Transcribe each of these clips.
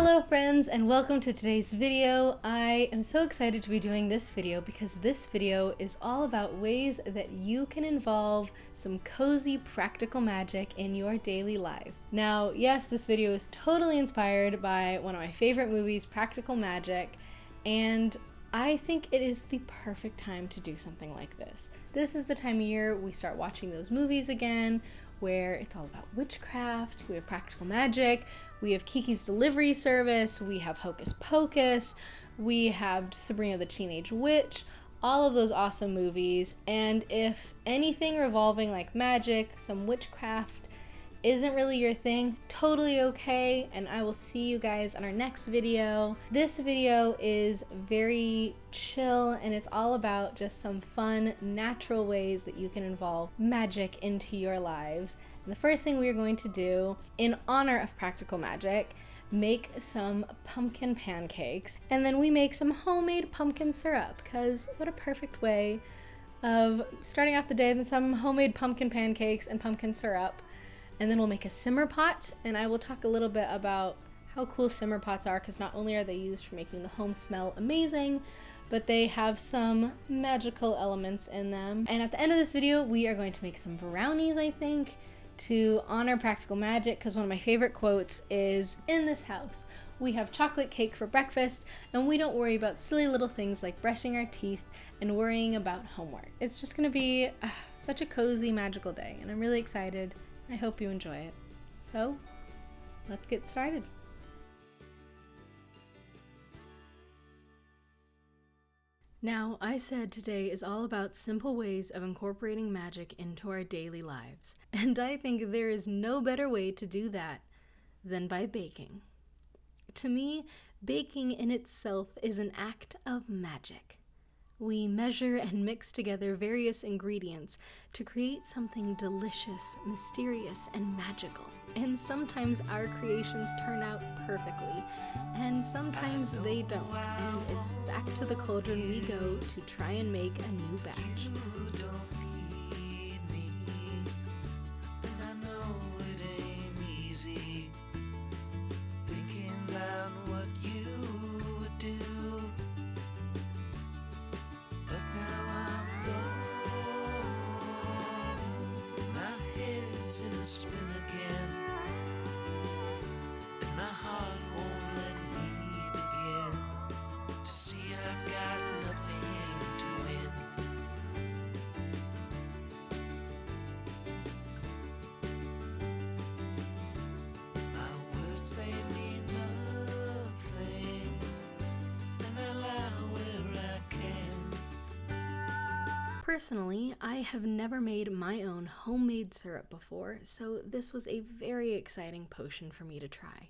Hello friends, and welcome to today's video. I am so excited to be doing this video because this video is all about ways that you can involve some cozy practical magic in your daily life. Now, yes, this video is totally inspired by one of my favorite movies, Practical Magic, and I think it is the perfect time to do something like this. This is the time of year we start watching those movies again, where it's all about witchcraft. We have practical magic, we have Kiki's Delivery Service, we have Hocus Pocus, we have Sabrina the Teenage Witch, all of those awesome movies. And if anything revolving like magic, some witchcraft isn't really your thing, totally okay, and I will see you guys on our next video. This video is very chill and it's all about just some fun, natural ways that you can involve magic into your lives. And the first thing we are going to do, in honor of practical magic, make some pumpkin pancakes, and then we make some homemade pumpkin syrup, because what a perfect way of starting off the day than some homemade pumpkin pancakes and pumpkin syrup. And then we'll make a simmer pot, and I will talk a little bit about how cool simmer pots are, because not only are they used for making the home smell amazing, but they have some magical elements in them. And at the end of this video, we are going to make some brownies, I think, to honor practical magic, because one of my favorite quotes is, "In this house, we have chocolate cake for breakfast, and we don't worry about silly little things like brushing our teeth and worrying about homework." It's just gonna be such a cozy, magical day, and I'm really excited. I hope you enjoy it. So, let's get started. Now, I said today is all about simple ways of incorporating magic into our daily lives. And I think there is no better way to do that than by baking. To me, baking in itself is an act of magic. We measure and mix together various ingredients to create something delicious, mysterious, and magical. And sometimes our creations turn out perfectly, and sometimes they don't. And it's back to the cauldron we go to try and make a new batch. In a spin again, and my heart won't let me begin to see I've got nothing to win. My words, they mean nothing, and I lie where I can. Personally, I have never made my own homemade syrup before, so this was a very exciting potion for me to try.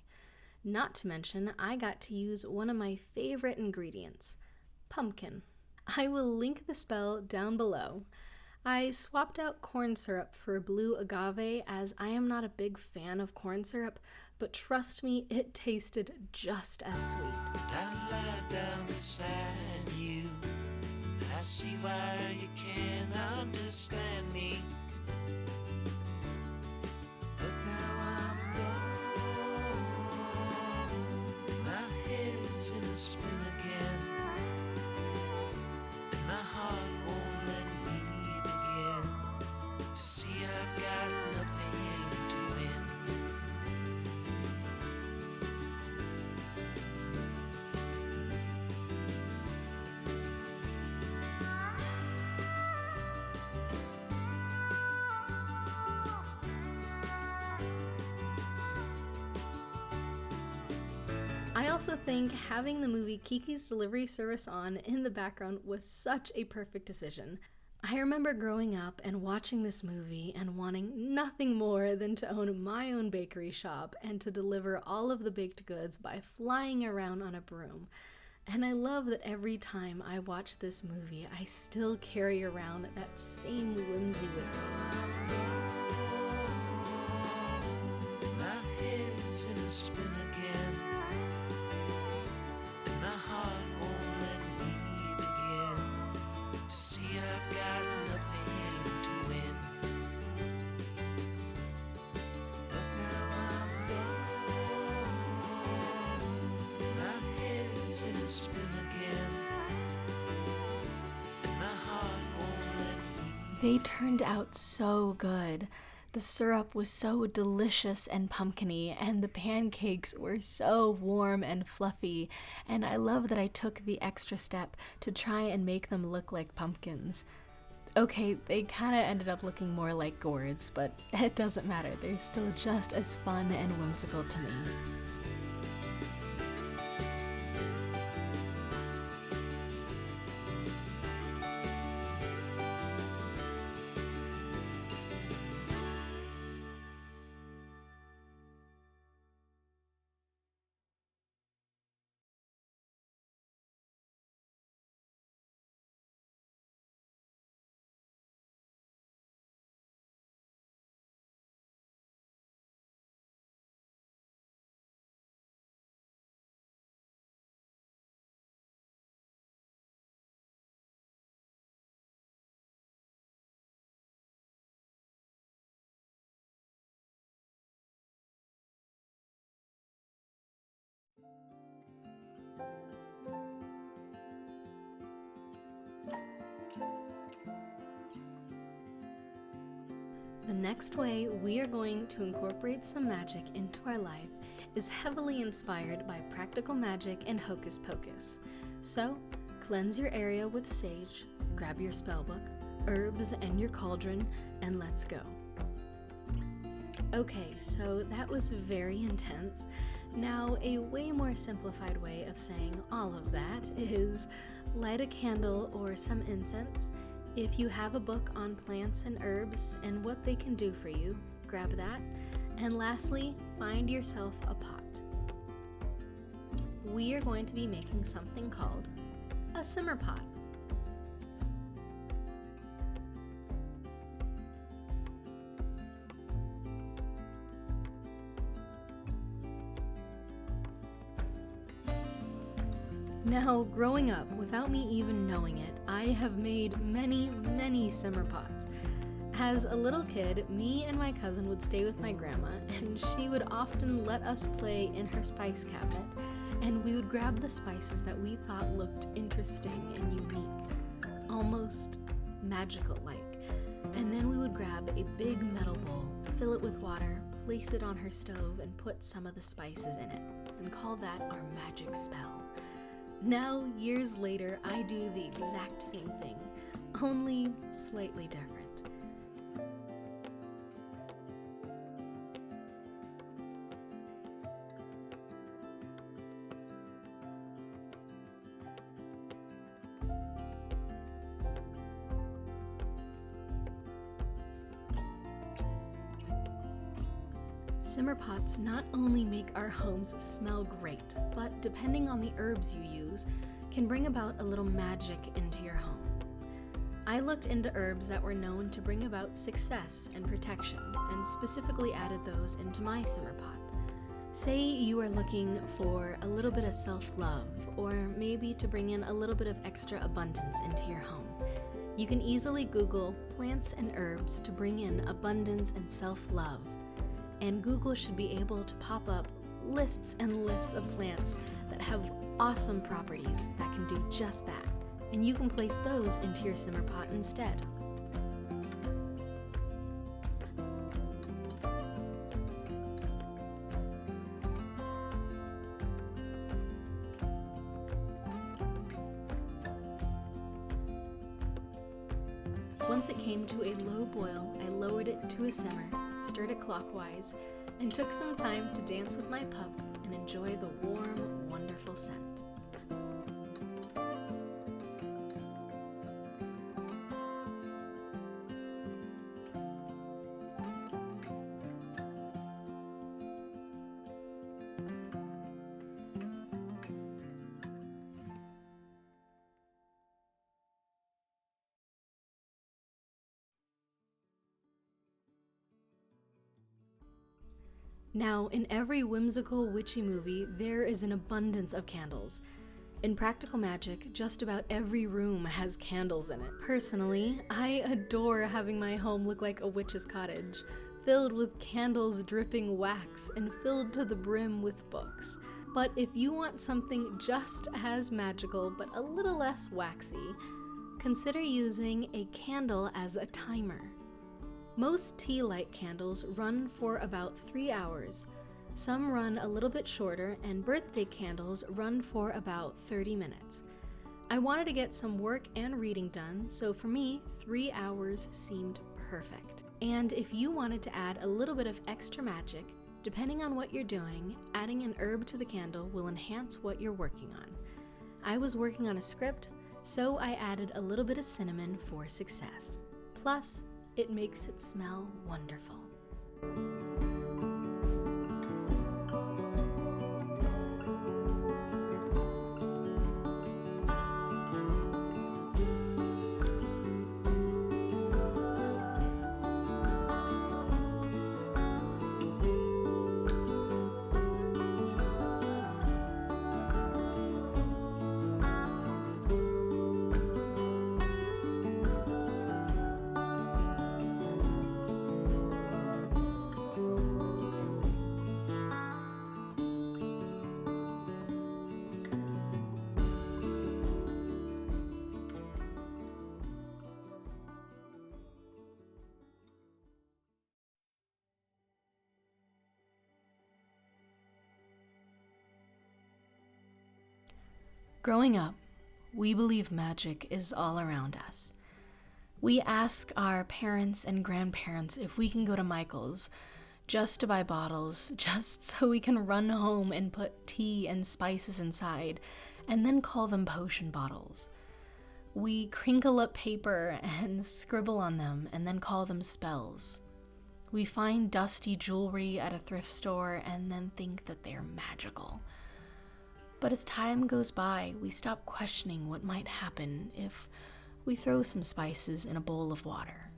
Not to mention, I got to use one of my favorite ingredients, pumpkin. I will link the spell down below. I swapped out corn syrup for blue agave, as I am not a big fan of corn syrup, but trust me, it tasted just as sweet. I lie down beside you, I see why you can't understand me. But now I'm gone, my head's in a spin again, and my heart won't let me begin to see I've got nothing to win. I also think having the movie Kiki's Delivery Service on in the background was such a perfect decision. I remember growing up and watching this movie and wanting nothing more than to own my own bakery shop and to deliver all of the baked goods by flying around on a broom. And I love that every time I watch this movie, I still carry around that same whimsy with me. My head's in a spin again, and my heart won't let me begin to see I've got nothing to win. But now I'm gone, spin again. My heart won't let me. They turned out so good. The syrup was so delicious and pumpkiny, and the pancakes were so warm and fluffy, and I love that I took the extra step to try and make them look like pumpkins. Okay, they kind of ended up looking more like gourds, but it doesn't matter. They're still just as fun and whimsical to me. The next way we are going to incorporate some magic into our life is heavily inspired by practical magic and hocus pocus. So, cleanse your area with sage, grab your spellbook, herbs, and your cauldron, and let's go. Okay, so that was very intense. Now, a way more simplified way of saying all of that is light a candle or some incense. If you have a book on plants and herbs and what they can do for you, grab that. And lastly, find yourself a pot. We are going to be making something called a simmer pot. Now, growing up, without me even knowing it, I have made many simmer pots. As a little kid, me and my cousin would stay with my grandma, and she would often let us play in her spice cabinet, and we would grab the spices that we thought looked interesting and unique, almost magical-like. And then we would grab a big metal bowl, fill it with water, place it on her stove, and put some of the spices in it, and call that our magic spell. Now, years later, I do the exact same thing, only slightly different. Simmer pots not only make our homes smell great, but depending on the herbs you use, can bring about a little magic into your home. I looked into herbs that were known to bring about success and protection, and specifically added those into my simmer pot. Say you are looking for a little bit of self-love, or maybe to bring in a little bit of extra abundance into your home. You can easily Google plants and herbs to bring in abundance and self-love. And Google should be able to pop up lists and lists of plants that have awesome properties that can do just that. And you can place those into your simmer pot instead. Once it came to a low boil, I lowered it to a simmer, stirred it clockwise, and took some time to dance with my pup and enjoy the warm, wonderful scent. Now, in every whimsical witchy movie, there is an abundance of candles. In practical magic, just about every room has candles in it. Personally, I adore having my home look like a witch's cottage, filled with candles dripping wax and filled to the brim with books. But if you want something just as magical but a little less waxy, consider using a candle as a timer. Most tea light candles run for about 3 hours. Some run a little bit shorter, and birthday candles run for about 30 minutes. I wanted to get some work and reading done, so for me, 3 hours seemed perfect. And if you wanted to add a little bit of extra magic, depending on what you're doing, adding an herb to the candle will enhance what you're working on. I was working on a script, so I added a little bit of cinnamon for success. Plus, it makes it smell wonderful. Growing up, we believe magic is all around us. We ask our parents and grandparents if we can go to Michael's just to buy bottles, just so we can run home and put tea and spices inside, and then call them potion bottles. We crinkle up paper and scribble on them and then call them spells. We find dusty jewelry at a thrift store and then think that they're magical. But as time goes by, we stop questioning what might happen if we throw some spices in a bowl of water.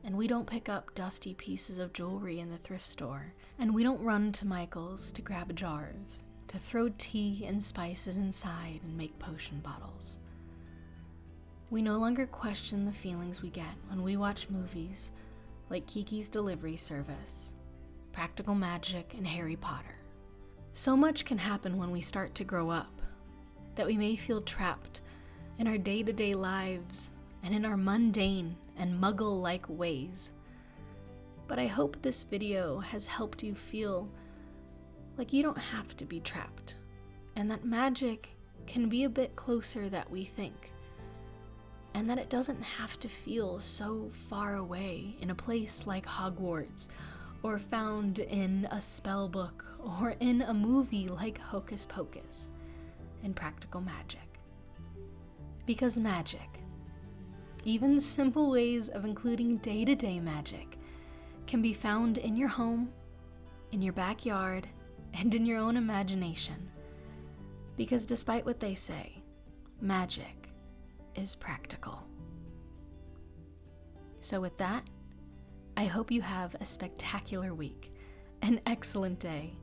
And we don't pick up dusty pieces of jewelry in the thrift store. And we don't run to Michael's to grab jars, to throw tea and spices inside and make potion bottles. We no longer question the feelings we get when we watch movies like Kiki's Delivery Service, Practical Magic, and Harry Potter. So much can happen when we start to grow up, that we may feel trapped in our day-to-day lives and in our mundane and muggle-like ways. But I hope this video has helped you feel like you don't have to be trapped, and that magic can be a bit closer than we think, and that it doesn't have to feel so far away in a place like Hogwarts, or found in a spell book, or in a movie like Hocus Pocus and Practical Magic. Because magic, even simple ways of including day-to-day magic, can be found in your home, in your backyard, and in your own imagination. Because despite what they say, magic is practical. So with that, I hope you have a spectacular week, an excellent day,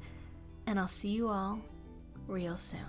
and I'll see you all real soon.